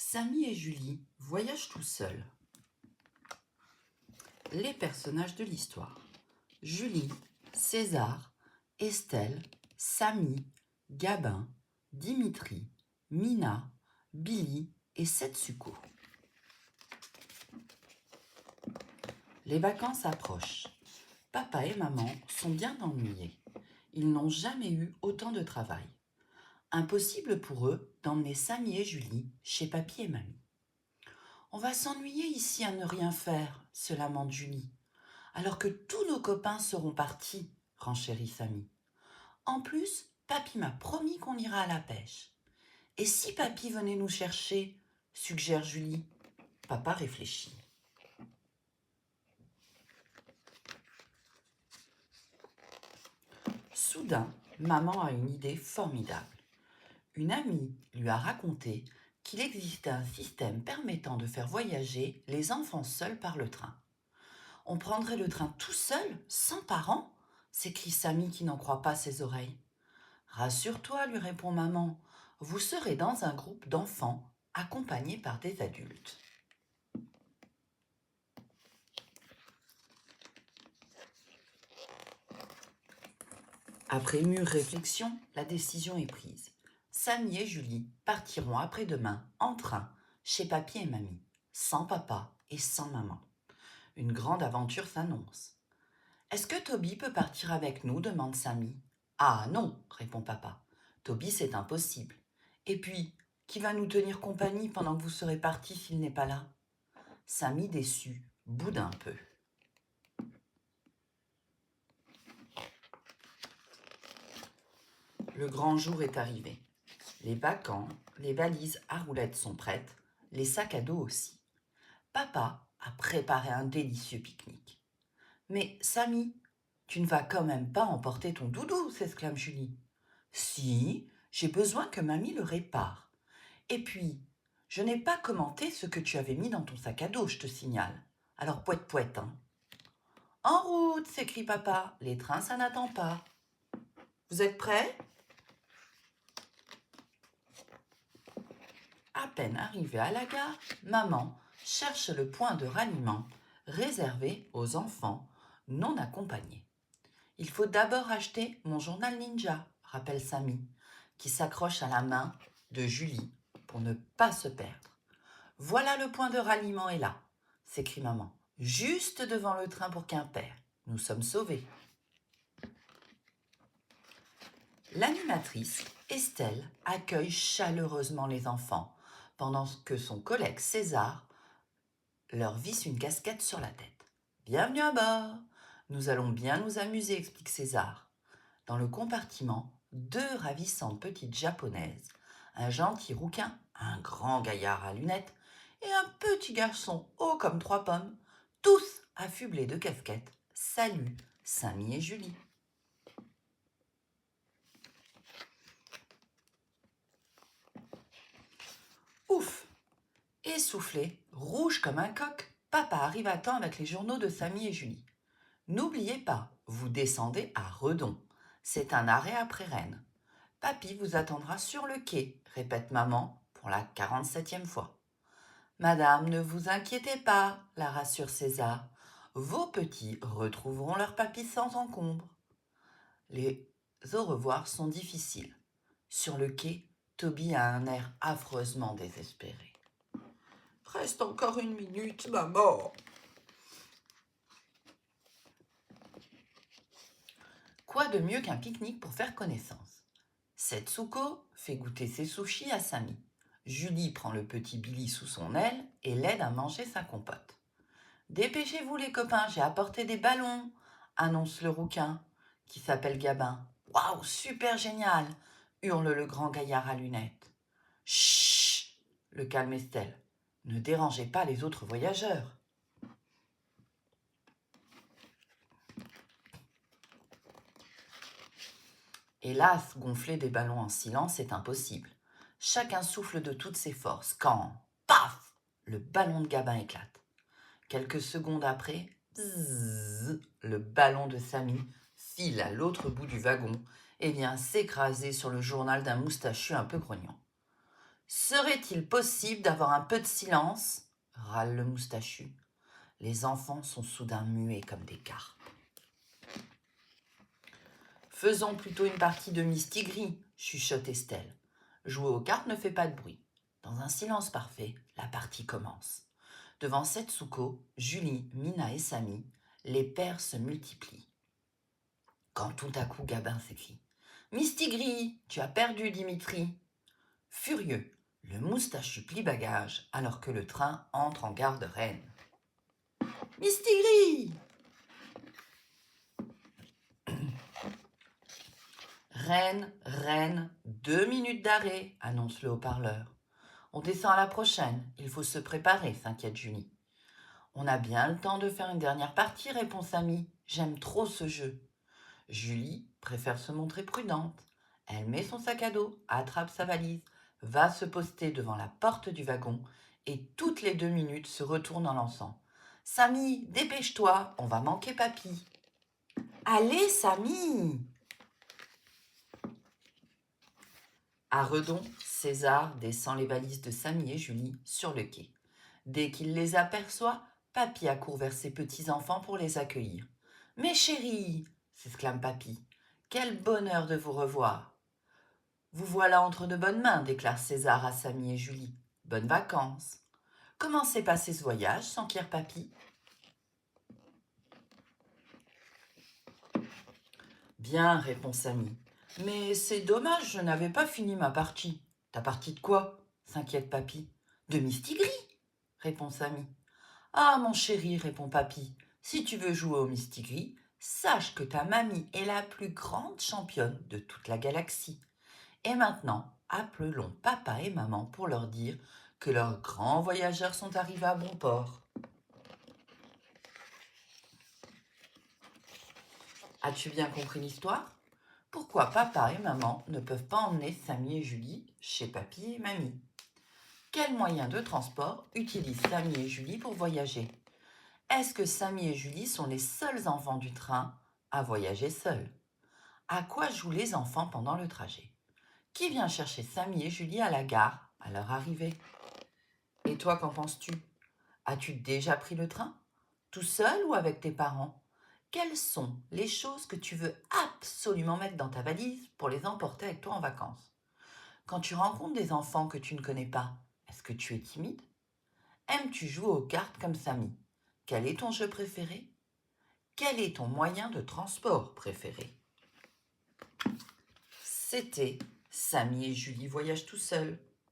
Samy et Julie voyagent tout seuls. Les personnages de l'histoire. Julie, César, Estelle, Samy, Gabin, Dimitri, Mina, Billy et Setsuko. Les vacances approchent. Papa et maman sont bien ennuyés. Ils n'ont jamais eu autant de travail. Impossible pour eux d'emmener Samy et Julie chez papy et mamie. On va s'ennuyer ici à ne rien faire, se lamente Julie, alors que tous nos copains seront partis, renchérit Samy. En plus, papy m'a promis qu'on ira à la pêche. Et si papy venait nous chercher, suggère Julie. Papa réfléchit. Soudain, maman a une idée formidable. Une amie lui a raconté qu'il existait un système permettant de faire voyager les enfants seuls par le train. On prendrait le train tout seul, sans parents, s'écrie Samy qui n'en croit pas ses oreilles. Rassure-toi, lui répond maman, vous serez dans un groupe d'enfants accompagnés par des adultes. Après mûre réflexion, la décision est prise. Samy et Julie partiront après-demain en train chez papy et mamie, sans papa et sans maman. Une grande aventure s'annonce. Est-ce que Toby peut partir avec nous demande Samy. Ah non, répond papa. Toby, c'est impossible. Et puis, qui va nous tenir compagnie pendant que vous serez partis s'il n'est pas là? Samy, déçu, boude un peu. Le grand jour est arrivé. Les bacans, les valises à roulettes sont prêtes, les sacs à dos aussi. Papa a préparé un délicieux pique-nique. Mais Samy, tu ne vas quand même pas emporter ton doudou, s'exclame Julie. Si, j'ai besoin que mamie le répare. Et puis, je n'ai pas commenté ce que tu avais mis dans ton sac à dos, je te signale. Alors poète, hein. En route, s'écrie papa, les trains, ça n'attend pas. Vous êtes prêts? À peine arrivée à la gare, maman cherche le point de ralliement réservé aux enfants non accompagnés. Il faut d'abord acheter mon journal ninja, rappelle Samy, qui s'accroche à la main de Julie pour ne pas se perdre. Voilà le point de ralliement est là, s'écrie maman, juste devant le train pour Quimper. Nous sommes sauvés. L'animatrice, Estelle, accueille chaleureusement les enfants, pendant que son collègue César leur visse une casquette sur la tête. Bienvenue à bord. Nous allons bien nous amuser, explique César. Dans le compartiment, deux ravissantes petites japonaises, un gentil rouquin, un grand gaillard à lunettes et un petit garçon haut comme 3 pommes, tous affublés de casquettes, saluent Samy et Julie. Ouf! Essoufflé, rouge comme un coq, papa arrive à temps avec les journaux de Samy et Julie. N'oubliez pas, vous descendez à Redon. C'est un arrêt après Rennes. Papy vous attendra sur le quai, répète maman pour la 47e fois. Madame, ne vous inquiétez pas, la rassure César. Vos petits retrouveront leur papy sans encombre. Les au revoir sont difficiles. Sur le quai, Toby a un air affreusement désespéré. Reste encore 1 minute, maman. Quoi de mieux qu'un pique-nique pour faire connaissance? Setsuko fait goûter ses sushis à Samy. Julie prend le petit Billy sous son aile et l'aide à manger sa compote. Dépêchez-vous les copains, j'ai apporté des ballons, annonce le rouquin, qui s'appelle Gabin. Waouh, super génial, hurle le grand gaillard à lunettes. Chut, le calme Estelle. Ne dérangez pas les autres voyageurs. Hélas, gonfler des ballons en silence est impossible. Chacun souffle de toutes ses forces quand, paf, le ballon de Gabin éclate. Quelques secondes après, bzzz, le ballon de Samy file à l'autre bout du wagon et vient s'écraser sur le journal d'un moustachu un peu grognon. Serait-il possible d'avoir un peu de silence? Râle le moustachu. Les enfants sont soudain muets comme des carpes. Faisons plutôt une partie de mistigris, chuchote Estelle. Jouer aux cartes ne fait pas de bruit. Dans un silence parfait, la partie commence. Devant Setsuko, Julie, Mina et Samy, les pères se multiplient. Quand tout à coup Gabin s'écrie « Mistigris, tu as perdu Dimitri !» Furieux, le moustachu plie bagage alors que le train entre en gare de Rennes. « Mistigris !» Rennes, Rennes, 2 minutes d'arrêt, annonce le haut-parleur. On descend à la prochaine, il faut se préparer, s'inquiète Julie. On a bien le temps de faire une dernière partie, répond Samy. J'aime trop ce jeu. Julie préfère se montrer prudente. Elle met son sac à dos, attrape sa valise, va se poster devant la porte du wagon et toutes les 2 minutes se retourne en lançant. « Samy, dépêche-toi, on va manquer papy. »« Allez, Samy !» À Redon, César descend les valises de Samy et Julie sur le quai. Dès qu'il les aperçoit, papy accourt vers ses petits-enfants pour les accueillir. « Mes chéris !» s'exclame papy. « Quel bonheur de vous revoir !»« Vous voilà entre de bonnes mains, déclare César à Samy et Julie. Bonnes vacances. Comment s'est passé ce voyage, s'enquiert papy. Bien, répond Samy. Mais c'est dommage, je n'avais pas fini ma partie. Ta partie de quoi s'inquiète papy. De mistigris, répond Samy. Ah, mon chéri, répond papy, si tu veux jouer au mistigris, sache que ta mamie est la plus grande championne de toute la galaxie. Et maintenant, appelons papa et maman pour leur dire que leurs grands voyageurs sont arrivés à bon port. As-tu bien compris l'histoire? Pourquoi papa et maman ne peuvent pas emmener Samy et Julie chez papy et mamie? Quels moyens de transport utilisent Samy et Julie pour voyager? Est-ce que Samy et Julie sont les seuls enfants du train à voyager seuls? À quoi jouent les enfants pendant le trajet? Qui vient chercher Samy et Julie à la gare à leur arrivée? Et toi, qu'en penses-tu? As-tu déjà pris le train? Tout seul ou avec tes parents? Quelles sont les choses que tu veux absolument mettre dans ta valise pour les emporter avec toi en vacances? Quand tu rencontres des enfants que tu ne connais pas, est-ce que tu es timide? Aimes-tu jouer aux cartes comme Samy? Quel est ton jeu préféré? Quel est ton moyen de transport préféré? C'était Samy et Julie voyagent tout seuls.